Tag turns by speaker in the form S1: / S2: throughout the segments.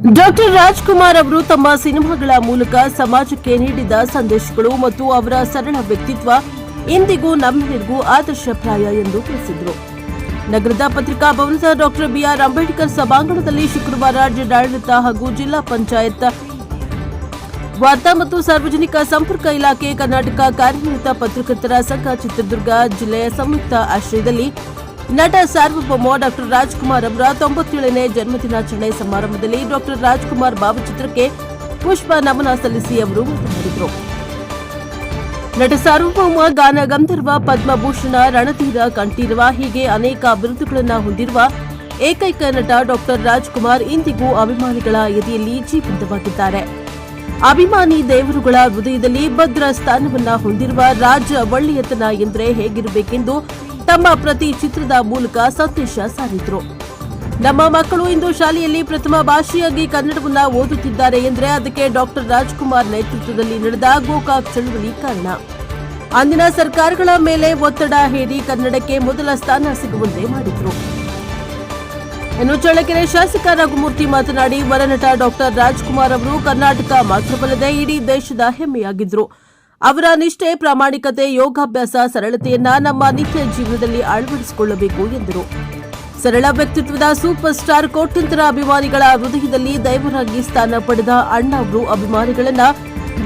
S1: Doctor Rajkumar ಅವರು ತಮ್ಮ ಸಿನಿಮಾಗಳ ಮೂಲಕ ಸಮಾಜಕ್ಕೆ ನೀಡಿದ ಸಂದೇಶಗಳು ಮತ್ತು ಅವರ ಸರಳ ವ್ಯಕ್ತಿತ್ವ ಇಂದಿಗೂ ನಮ್ಮೆಲ್ಲರಿಗೂ ಆದರ್ಶಪ್ರಾಯ ಎಂದು ತಿಳಿಸಿದರು. ನಗರದ ಪತ್ರಿಕಾ ಭವನದ ಡಾಕ್ಟರ್ ಬಿಆರ್ ಅಂಬೇಡ್ಕರ್ ಸಭಾಂಗಣದಲ್ಲಿ ಶುಕ್ರವಾರ ಜಿಲ್ಲಾಡಳಿತ ಹಾಗೂ ಜಿಲ್ಲಾ ಪಂಚಾಯತ್ ವಾರ್ತಾ ಮತ್ತು ಸಾರ್ವಜನಿಕ ಸಂಪರ್ಕ ಇಲಾಖೆ, ಕರ್ನಾಟಕ ಕಾರ್ಯನಿರತ ಪತ್ರಕರ್ತರ ಸಂಘ ಚಿತ್ರದುರ್ಗ ಜಿಲ್ಲೆಯ ಸಂಯುಕ್ತ ಆಶ್ರಯದಲ್ಲಿ ನಟ ಸಾರ್ವಭೌಮ ಡಾಕ್ಟರ್ ರಾಜ್ಕುಮಾರ್ ಅವರ 97ನೇ ಜನ್ಮದಿನಾಚರಣೆ ಸಮಾರಂಭದಲ್ಲಿ ಡಾಕ್ಟರ್ ರಾಜ್ಕುಮಾರ್ ಭಾವಚಿತ್ರಕ್ಕೆ ಪುಷ್ಪ ನಮನ ಸಲ್ಲಿಸಿ ಅವರು ಮಾತನಾಡಿದರು. ನಟ ಸಾರ್ವಭೌಮ ಗಾನ ಗಂಧರ್ವ, ಪದ್ಮಭೂಷಣ, ರಣಧೀರ, ಕಂಠೀರವ ಹೀಗೆ ಅನೇಕ ಬಿರುದುಗಳನ್ನು ಹೊಂದಿರುವ ಏಕೈಕ ನಟ ಡಾಕ್ಟರ್ ರಾಜ್ಕುಮಾರ್ ಇಂದಿಗೂ ಅಭಿಮಾನಿಗಳ ಎದೆಯಲ್ಲಿ ಜೀವಂತವಾಗಿದ್ದಾರೆ. ಅಭಿಮಾನಿ ದೇವರುಗಳ ಹೃದಯದಲ್ಲಿ ಭದ್ರ ಸ್ಥಾನವನ್ನ ಹೊಂದಿರುವ ರಾಜ ಒಳ್ಳೆಯತನ ಎಂದರೆ ಹೇಗಿರಬೇಕೆಂದು ತಮ್ಮ ಪ್ರತಿ ಚಿತ್ರದ ಮೂಲಕ ಸಂದೇಶ ಸಾರಿದ್ರು. ನಮ್ಮ ಮಕ್ಕಳು ಇಂದು ಶಾಲೆಯಲ್ಲಿ ಪ್ರಥಮ ಭಾಷೆಯಾಗಿ ಕನ್ನಡವನ್ನ ಓದುತ್ತಿದ್ದಾರೆ ಎಂದರೆ ಅದಕ್ಕೆ ಡಾಕ್ಟರ್ ರಾಜ್ಕುಮಾರ್ ನೇತೃತ್ವದಲ್ಲಿ ನಡೆದ ಗೋಕಾಕ್ ಚಳವಳಿ ಕಾರಣ. ಅಂದಿನ ಸರ್ಕಾರಗಳ ಮೇಲೆ ಒತ್ತಡ ಹೇರಿ ಕನ್ನಡಕ್ಕೆ ಮೊದಲ ಸ್ಥಾನ ಸಿಗುವಂತೆ ಮಾಡಿದ್ರು. ಇನ್ನು ಚಳ್ಳಕೆರೆ ಶಾಸಕ ರಘುಮೂರ್ತಿ ಮಾತನಾಡಿ, ವರನಟ ಡಾಕ್ಟರ್ ರಾಜ್ಕುಮಾರ್ ಅವರು ಕರ್ನಾಟಕ ಮಾತ್ರವಲ್ಲದೆ ಇಡೀ ದೇಶದ ಹೆಮ್ಮೆಯಾಗಿದ್ರು. ಅವರ ನಿಷ್ಠೆ, ಪ್ರಾಮಾಣಿಕತೆ, ಯೋಗಾಭ್ಯಾಸ, ಸರಳತೆಯನ್ನ ನಮ್ಮ ನಿತ್ಯ ಜೀವನದಲ್ಲಿ ಅಳವಡಿಸಿಕೊಳ್ಳಬೇಕು ಎಂದರು. ಸರಳ ವ್ಯಕ್ತಿತ್ವದ ಸೂಪರ್ ಸ್ಟಾರ್, ಕೋಟ್ಯಂತರ ಅಭಿಮಾನಿಗಳ ಹೃದಯದಲ್ಲಿ ದೇವರಾಗಿ ಸ್ಥಾನ ಪಡೆದ ಅಣ್ಣ ಅವರು ಅಭಿಮಾನಿಗಳನ್ನ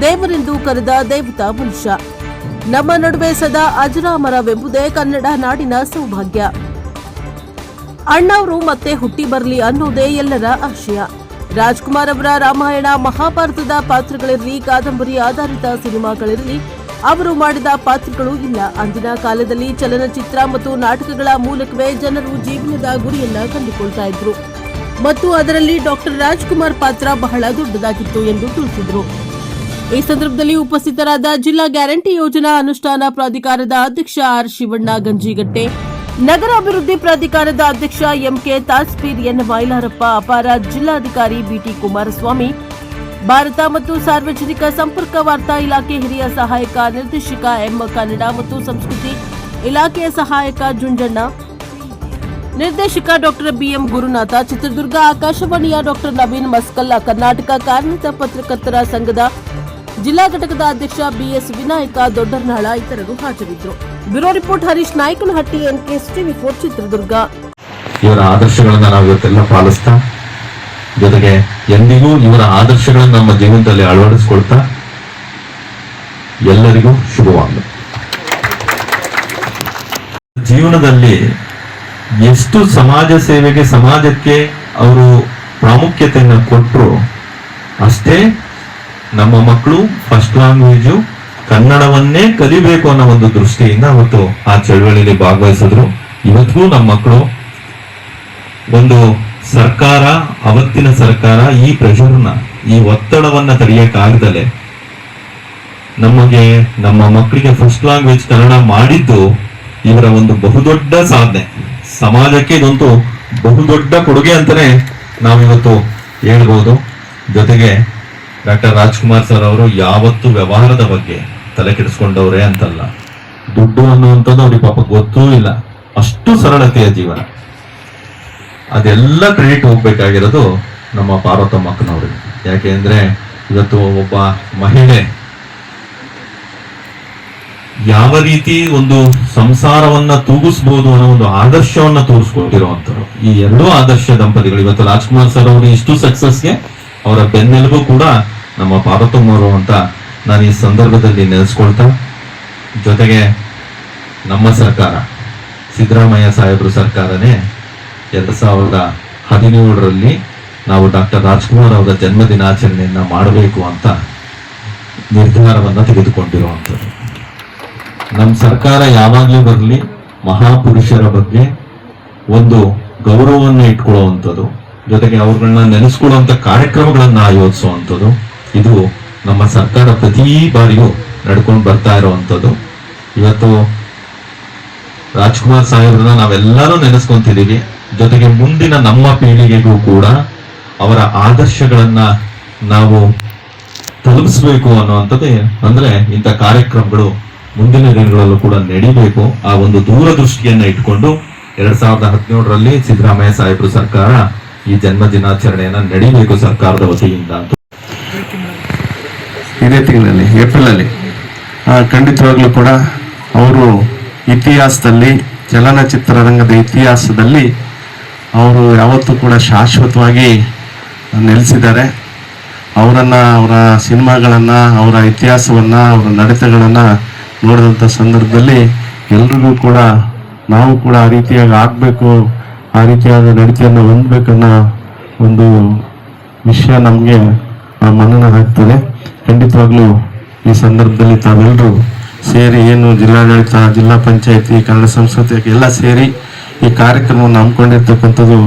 S1: ದೇವರೆಂದು ಕರೆದ ದೇವತಾ ಮನುಷ್ಯ. ನಮ್ಮ ನಡುವೆ ಸದಾ ಅಜರಾಮರವೆಂಬುದೇ ಕನ್ನಡ ನಾಡಿನ ಸೌಭಾಗ್ಯ. ಅಣ್ಣವರು ಮತ್ತೆ ಹುಟ್ಟಿ ಬರಲಿ ಅನ್ನೋದೇ ಎಲ್ಲರ ಆಶಯ. ರಾಜ್ಕುಮಾರ್ ಅವರ ರಾಮಾಯಣ, ಮಹಾಭಾರತದ ಪಾತ್ರಗಳಿರಲಿ, ಕಾದಂಬರಿ ಆಧಾರಿತ ಸಿನಿಮಾಗಳಿರಲಿ, ಅವರು ಮಾಡಿದ ಪಾತ್ರಗಳು ಇಲ್ಲ. ಅಂದಿನ ಕಾಲದಲ್ಲಿ ಚಲನಚಿತ್ರ ಮತ್ತು ನಾಟಕಗಳ ಮೂಲಕವೇ ಜನರು ಜೀವನದ ಗುರಿಯನ್ನ ಕಂಡುಕೊಳ್ತಾ ಇದ್ರು ಮತ್ತು ಅದರಲ್ಲಿ ಡಾಕ್ಟರ್ ರಾಜ್ಕುಮಾರ್ ಪಾತ್ರ ಬಹಳ ದೊಡ್ಡದಾಗಿತ್ತು ಎಂದು ತಿಳಿಸಿದರು. ಈ ಸಂದರ್ಭದಲ್ಲಿ ಉಪಸ್ಥಿತರಾದ ಜಿಲ್ಲಾ ಗ್ಯಾರಂಟಿ ಯೋಜನಾ ಅನುಷ್ಠಾನ ಪ್ರಾಧಿಕಾರದ ಅಧ್ಯಕ್ಷ ಆರ್ ಶಿವಣ್ಣ ಗಂಜಿಗಟ್ಟೆ, ನಗರಾಭಿವೃದ್ಧಿ ಪ್ರಾಧಿಕಾರದ ಅಧ್ಯಕ್ಷ ಎಂಕೆ ತಾಸ್ಪೀರ್, ಎನ್ ಮೈಲಾರಪ್ಪ, ಅಪಾರ ಜಿಲ್ಲಾಧಿಕಾರಿ ಬಿಟಿ ಕುಮಾರಸ್ವಾಮಿ, ಭಾರತ ಮತ್ತು ಸಾರ್ವಜನಿಕ ಸಂಪರ್ಕ ವಾರ್ತಾ ಇಲಾಖೆ ಹಿರಿಯ ಸಹಾಯಕ ನಿರ್ದೇಶಕ ಎಂ, ಕನ್ನಡ ಮತ್ತು ಸಂಸ್ಕೃತಿ ಇಲಾಖೆಯ ಸಹಾಯಕ ಜುಂಜಣ್ಣ, ನಿರ್ದೇಶಕ ಡಾಕ್ಟರ್ ಬಿಎಂ ಗುರುನಾಥ, ಚಿತ್ರದುರ್ಗ ಆಕಾಶವಾಣಿಯ ಡಾಕ್ಟರ್ ನವೀನ್ ಮಸ್ಕಲ್ಲ, ಕರ್ನಾಟಕ ಕಾರ್ಯನಿರತ ಪತ್ರಕರ್ತರ ಸಂಘದ ಜಿಲ್ಲಾ ಘಟಕದ ಅಧ್ಯಕ್ಷ ಬಿಎಸ್ ವಿನಾಯಕ ದೊಡ್ಡರ್ನಾಳ ಇತರರು ಹಾಜರಿದ್ದರು. Bureau report Harish Nayakanahatti, NKS ಟಿವಿ4 ಚಿತ್ರದುರ್ಗ.
S2: ಇವರ ಆದರ್ಶಗಳನ್ನ ನಾವು ಇವತ್ತೆಲ್ಲ ಪಾಲಿಸ್ತಾ, ಜೊತೆಗೆ ಎಂದಿಗೂ ಇವರ ಆದರ್ಶಗಳನ್ನು ನಮ್ಮ ಜೀವನದಲ್ಲಿ ಅಳವಡಿಸಿಕೊಳ್ತಾ ಎಲ್ಲರಿಗೂ ಶುಭವಾಗಲಿ. ಜೀವನದಲ್ಲಿ ಎಷ್ಟು ಸಮಾಜ ಸೇವೆಗೆ, ಸಮಾಜಕ್ಕೆ ಅವರು ಪ್ರಾಮುಖ್ಯತೆಯನ್ನು ಕೊಟ್ಟರು, ಅಷ್ಟೇ ನಮ್ಮ ಮಕ್ಕಳು ಫಸ್ಟ್ ಲ್ಯಾಂಗ್ವೇಜು ಕನ್ನಡವನ್ನೇ ಕಲಿಬೇಕು ಅನ್ನೋ ಒಂದು ದೃಷ್ಟಿಯಿಂದ ಅವತ್ತು ಆ ಚಳವಳಿಯಲ್ಲಿ ಭಾಗವಹಿಸಿದ್ರು. ಇವತ್ತಿಗೂ ನಮ್ಮ ಮಕ್ಕಳು ಒಂದು ಸರ್ಕಾರ, ಅವತ್ತಿನ ಸರ್ಕಾರ ಈ ಪ್ರೆಷರ್ನ, ಈ ಒತ್ತಡವನ್ನ ತಡೆಯಕ್ಕಾಗದಲೆ ನಮಗೆ, ನಮ್ಮ ಮಕ್ಕಳಿಗೆ ಫಸ್ಟ್ ಲ್ಯಾಂಗ್ವೇಜ್ ಕನ್ನಡ ಮಾಡಿದ್ದು ಇವರ ಒಂದು ಬಹುದೊಡ್ಡ ಸಾಧನೆ. ಸಮಾಜಕ್ಕೆ ಇದೊಂದು ಬಹುದೊಡ್ಡ ಕೊಡುಗೆ ಅಂತಾನೆ ನಾವಿವತ್ತು ಹೇಳ್ಬೋದು. ಜೊತೆಗೆ ಡಾಕ್ಟರ್ ರಾಜ್ಕುಮಾರ್ ಸರ್ ಅವರು ಯಾವತ್ತು ವ್ಯವಹಾರದ ಬಗ್ಗೆ ತಲೆ ಕೆಡಿಸ್ಕೊಂಡವ್ರೆ ಅಂತಲ್ಲ, ದುಡ್ಡು ಅನ್ನುವಂಥದ್ದು ಅವ್ರಿಗೆ ಪಾಪ ಗೊತ್ತೂ ಇಲ್ಲ, ಅಷ್ಟು ಸರಳತೆಯ ಜೀವನ. ಅದೆಲ್ಲ ಕ್ರೆಡಿಟ್ ಹೋಗ್ಬೇಕಾಗಿರೋದು ನಮ್ಮ ಪಾರ್ವತಮ್ಮಕ್ಕನವ್ರಿಗೆ. ಯಾಕೆ ಅಂದ್ರೆ ಇವತ್ತು ಒಬ್ಬ ಮಹಿಳೆ ಯಾವ ರೀತಿ ಒಂದು ಸಂಸಾರವನ್ನ ತೂಗಿಸ್ಬೋದು ಅನ್ನೋ ಒಂದು ಆದರ್ಶವನ್ನ ತೋರಿಸ್ಕೊಟ್ಟಿರುವಂತರು ಈ ಎರಡೂ ಆದರ್ಶ ದಂಪತಿಗಳು. ಇವತ್ತು ರಾಜ್ಕುಮಾರ್ ಸರ್ ಅವರು ಇಷ್ಟು ಸಕ್ಸಸ್ಗೆ ಅವರ ಬೆನ್ನೆಲುಬು ಕೂಡ ನಮ್ಮ ಪಾರ್ವತಮ್ಮವರು ಅಂತ ನಾನು ಈ ಸಂದರ್ಭದಲ್ಲಿ ನೆನೆಸ್ಕೊಳ್ತಾ, ಜೊತೆಗೆ ನಮ್ಮ ಸರ್ಕಾರ, ಸಿದ್ದರಾಮಯ್ಯ ಸಾಹೇಬ್ರು ಸರ್ಕಾರನೇ 2017ರಲ್ಲಿ ನಾವು ಡಾಕ್ಟರ್ ರಾಜ್ಕುಮಾರ್ ಅವರ ಜನ್ಮದಿನಾಚರಣೆಯನ್ನ ಮಾಡಬೇಕು ಅಂತ ನಿರ್ಧಾರವನ್ನ ತೆಗೆದುಕೊಂಡಿರುವಂಥದ್ದು. ನಮ್ಮ ಸರ್ಕಾರ ಯಾವಾಗಲೂ ಬರಲಿ ಮಹಾಪುರುಷರ ಬಗ್ಗೆ ಒಂದು ಗೌರವವನ್ನು ಇಟ್ಕೊಳ್ಳುವಂಥದ್ದು, ಜೊತೆಗೆ ಅವ್ರಗಳನ್ನ ನೆನೆಸ್ಕೊಳ್ಳುವಂತ ಕಾರ್ಯಕ್ರಮಗಳನ್ನ ಆಯೋಜಿಸುವಂಥದ್ದು, ಇದು ನಮ್ಮ ಸರ್ಕಾರ ಪ್ರತಿ ಬಾರಿಯೂ ನಡ್ಕೊಂಡು ಬರ್ತಾ ಇರುವಂಥದ್ದು. ಇವತ್ತು ರಾಜ್ಕುಮಾರ್ ಸಾಹೇಬ್ರನ್ನ ನಾವೆಲ್ಲರೂ ನೆನೆಸ್ಕೊಂತಿದೀವಿ. ಜೊತೆಗೆ ಮುಂದಿನ ನಮ್ಮ ಪೀಳಿಗೆಗೂ ಕೂಡ ಅವರ ಆದರ್ಶಗಳನ್ನ ನಾವು ತಲುಪಿಸಬೇಕು ಅನ್ನುವಂಥದ್ದು. ಅಂದ್ರೆ ಇಂಥ ಕಾರ್ಯಕ್ರಮಗಳು ಮುಂದಿನ ದಿನಗಳಲ್ಲೂ ಕೂಡ ನಡೀಬೇಕು. ಆ ಒಂದು ದೂರದೃಷ್ಟಿಯನ್ನ ಇಟ್ಕೊಂಡು 2017ರಲ್ಲಿ ಸಿದ್ದರಾಮಯ್ಯ ಸಾಹೇಬ್ರು ಸರ್ಕಾರ ಈ ಜನ್ಮ ದಿನಾಚರಣೆಯನ್ನ ನಡೀಬೇಕು ಸರ್ಕಾರದ ವತಿಯಿಂದ ಅಂತ.
S3: ಇದೇ ತಿಂಗಳಲ್ಲಿ ಏಪ್ರಿಲಲ್ಲಿ ಖಂಡಿತವಾಗ್ಲೂ ಕೂಡ ಅವರು ಇತಿಹಾಸದಲ್ಲಿ, ಚಲನಚಿತ್ರರಂಗದ ಇತಿಹಾಸದಲ್ಲಿ ಅವರು ಯಾವತ್ತೂ ಕೂಡ ಶಾಶ್ವತವಾಗಿ ನೆಲೆಸಿದ್ದಾರೆ. ಅವರನ್ನು, ಅವರ ಸಿನಿಮಾಗಳನ್ನು, ಅವರ ಇತಿಹಾಸವನ್ನು, ಅವರ ನಡತೆಗಳನ್ನು ನೋಡಿದಂಥ ಸಂದರ್ಭದಲ್ಲಿ ಎಲ್ರಿಗೂ ಕೂಡ ನಾವು ಕೂಡ ಆ ರೀತಿಯಾಗಿ ಆಗಬೇಕು, ಆ ರೀತಿಯಾದ ನಡತೆಯನ್ನು ಹೊಂದಬೇಕನ್ನೋ ಒಂದು ವಿಷಯ ನಮಗೆ ಮನನ ಆಗ್ತದೆ. ಖಂಡಿತವಾಗ್ಲೂ ಈ ಸಂದರ್ಭದಲ್ಲಿ ತಾವೆಲ್ಲರೂ ಸೇರಿ, ಏನು ಜಿಲ್ಲಾಡಳಿತ, ಜಿಲ್ಲಾ ಪಂಚಾಯತಿ, ಕನ್ನಡ ಸಂಸ್ಕೃತಿ ಎಲ್ಲ ಸೇರಿ ಈ ಕಾರ್ಯಕ್ರಮವನ್ನು ಹಮ್ಮಿಕೊಂಡಿರ್ತಕ್ಕಂಥದ್ದು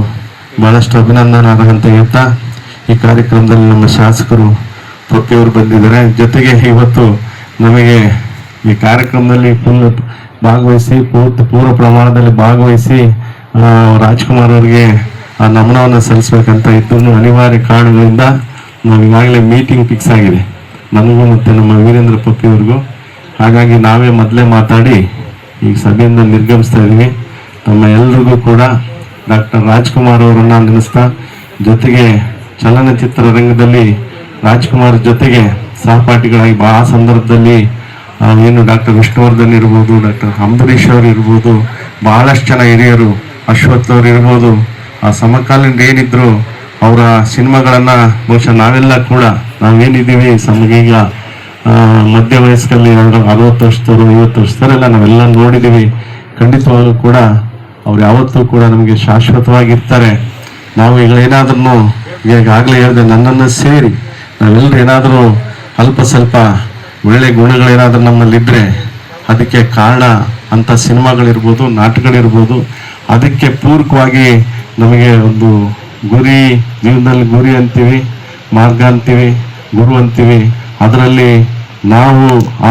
S3: ಬಹಳಷ್ಟು ಅಭಿನಂದನಾರ್ಹ ಅಂತ ಹೇಳ್ತಾ, ಈ ಕಾರ್ಯಕ್ರಮದಲ್ಲಿ ನಮ್ಮ ಶಾಸಕರು ಪೊಕ್ಕೆಯವರು ಬಂದಿದ್ದಾರೆ. ಜೊತೆಗೆ ಇವತ್ತು ನಮಗೆ ಈ ಕಾರ್ಯಕ್ರಮದಲ್ಲಿ ಫುಲ್ ಭಾಗವಹಿಸಿ, ಪೂರ್ವ ಪ್ರಮಾಣದಲ್ಲಿ ಭಾಗವಹಿಸಿ ರಾಜ್ಕುಮಾರ್ ಅವರಿಗೆ ಆ ನಮನವನ್ನು ಸಲ್ಲಿಸ್ಬೇಕಂತ ಇದ್ದು ಅನಿವಾರ್ಯ ಕಾರಣಗಳಿಂದ ನಾವು ಈಗಾಗಲೇ ಮೀಟಿಂಗ್ ಫಿಕ್ಸ್ ಆಗಿದೆ, ನನಗೂ ಮತ್ತು ನಮ್ಮ ವೀರೇಂದ್ರ ಪೊಕ್ಕೆಯವ್ರಿಗೂ. ಹಾಗಾಗಿ ನಾವೇ ಮೊದಲೇ ಮಾತಾಡಿ ಈಗ ಸಭೆಯಿಂದ ನಿರ್ಗಮಿಸ್ತಾ ಇದ್ದೀವಿ. ನಮ್ಮ ಎಲ್ರಿಗೂ ಕೂಡ ಡಾಕ್ಟರ್ ರಾಜ್ಕುಮಾರ್ ಅವರನ್ನ ನೆನೆಸ್ತಾ, ಜೊತೆಗೆ ಚಲನಚಿತ್ರ ರಂಗದಲ್ಲಿ ರಾಜ್ಕುಮಾರ್ ಜೊತೆಗೆ ಸಹಪಾಠಿಗಳಾಗಿ ಆ ಸಂದರ್ಭದಲ್ಲಿ ಏನು ಡಾಕ್ಟರ್ ವಿಷ್ಣುವರ್ಧನ್ ಇರ್ಬೋದು, ಡಾಕ್ಟರ್ ಅಂಬರೀಷ್ ಅವರು ಇರ್ಬೋದು, ಬಹಳಷ್ಟು ಜನ ಹಿರಿಯರು, ಅಶ್ವಥ್ ಅವರು ಇರ್ಬೋದು, ಆ ಸಮಕಾಲೀನ ಏನಿದ್ರು ಅವರ ಸಿನಿಮಾಗಳನ್ನು ಬಹುಶಃ ನಾವೆಲ್ಲ ಕೂಡ ನಾವೇನಿದ್ದೀವಿ ನಮಗೀಗ ಮಧ್ಯ ವಯಸ್ಕಲ್ಲಿ 60 ವರ್ಷದವರು, 50 ವರ್ಷದವರೆಲ್ಲ ನಾವೆಲ್ಲ ನೋಡಿದ್ದೀವಿ. ಖಂಡಿತವಾಗ್ಲೂ ಕೂಡ ಅವ್ರು ಯಾವತ್ತೂ ಕೂಡ ನಮಗೆ ಶಾಶ್ವತವಾಗಿರ್ತಾರೆ. ನಾವು ಈಗ ಏನಾದ್ರೂ ಈಗಾಗಲೇ ಹೇಳಿದೆ, ನನ್ನನ್ನು ಸೇರಿ ನಾವೆಲ್ಲರೂ ಏನಾದರೂ ಅಲ್ಪ ಸ್ವಲ್ಪ ಒಳ್ಳೆ ಗುಣಗಳೇನಾದ್ರೂ ನಮ್ಮಲ್ಲಿದ್ದರೆ ಅದಕ್ಕೆ ಕಾರಣ ಅಂಥ ಸಿನಿಮಾಗಳಿರ್ಬೋದು, ನಾಟಕಗಳಿರ್ಬೋದು. ಅದಕ್ಕೆ ಪೂರಕವಾಗಿ ನಮಗೆ ಒಂದು ಗುರಿ, ಜೀವನದಲ್ಲಿ ಗುರಿ ಅಂತೀವಿ, ಮಾರ್ಗ ಅಂತೀವಿ, ಗುರು ಅಂತೀವಿ. ಅದರಲ್ಲಿ ನಾವು ಆ